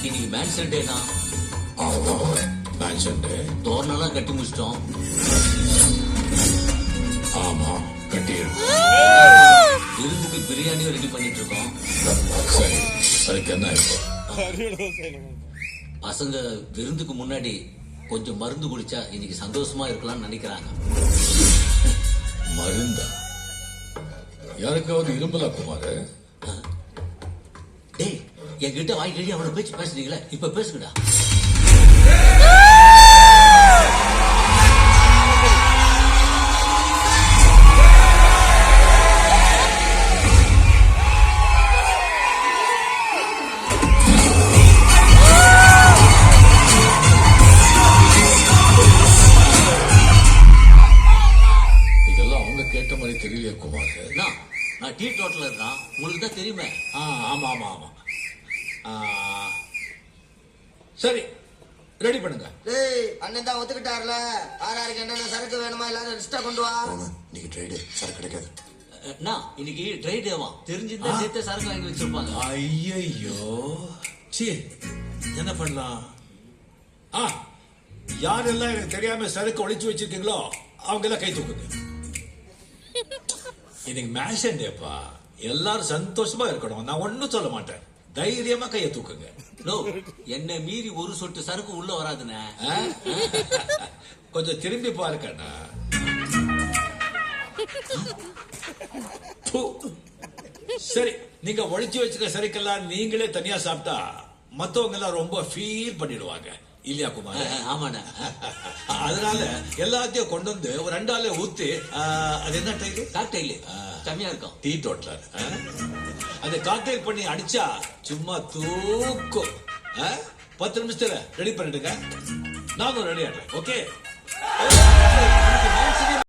இன்னைக்கு mansion டேனா? Mansion டே. தோரணெல்லாம் கட்டி முடிச்சிட்டோம். ஆமா, கட்டிடும். விருந்துக்கு பிரியாணியும் ரெடி பண்ணிட்டு இருக்கோம். சரி, அதுக்கு என்ன இப்போ? பசங்க விருந்துக்கு முன்னாடி கொஞ்சம் மருந்து குடிச்சா இன்னைக்கு சந்தோஷமா இருக்கலாம்னு நினைக்கிறாங்க. மருந்தா? யாருக்காவது இரும்பலா குமார்? டேய், என்கிட்ட வாய்க்கடி அவனை பேச்சு பேசுறீங்களே, இப்ப பேசுங்கடா. இதெல்லாம் அவங்க கேட்ட மாதிரி தெரியலையே குமார். நான் டீ டோட்டல் இருக்கான், உங்களுக்கு தான் தெரியுமே. ஆமா ஆமா ஆமா. சரி, ரெடி பண்ணுங்க. அண்ணன் தான் ஒத்துக்கிட்டாருல. ஆறாருக்கு என்னென்ன சரக்கு வேணுமா எல்லாரும் லிஸ்டா கொண்டு வா. இன்னைக்கு ட்ரைடே, சரக்கு கிடைக்காது. இன்னைக்கு ட்ரை டேவா, தெரிஞ்சிருந்தா சேர்த்து சரக்கு வாங்கி வச்சிருப்பாங்க. ஐயோ, சி, என்ன பண்ணலாம்? யாரெல்லாம் எனக்கு தெரியாம சரக்கு ஒளிச்சு வச்சிருக்கீங்களோ அவங்க எல்லாம் கை தூக்குங்க. இன்னைக்கு மேஷன் டேப்பா, எல்லாரும் சந்தோஷமா இருக்கணும். நான் ஒன்னும் சொல்ல மாட்டேன், தைரியமா கையை தூக்குங்க. என்ன மீறி ஒரு சொட்டு சரக்கு உள்ள வராதுண்ணே. கொஞ்சம் திரும்பி பாருக்கண்ணா. சரி, நீங்க ஒழிச்சு வச்சுக்க சரக்கெல்லாம் நீங்களே தனியா சாப்பிட்டா மத்தவங்க எல்லாம் ரொம்ப ஃபீல் பண்ணிடுவாங்க இல்லையா குமார்? ஆமாண்ணா. அதனால எல்லாத்தையும் கொண்டு வந்து ஒரு 2 ஆளே ஊத்தி, அது என்ன டைலு? காக்டெயில் கம்மியா இருக்கும். Tea totaller. அந்த காக்டெயில் பண்ணி அடிச்சா சும்மா தூக்கும். 10 நிமிஷத்துல ரெடி பண்ணிடுங்க, நானும் ரெடி ஆடுறேன். ஓகே.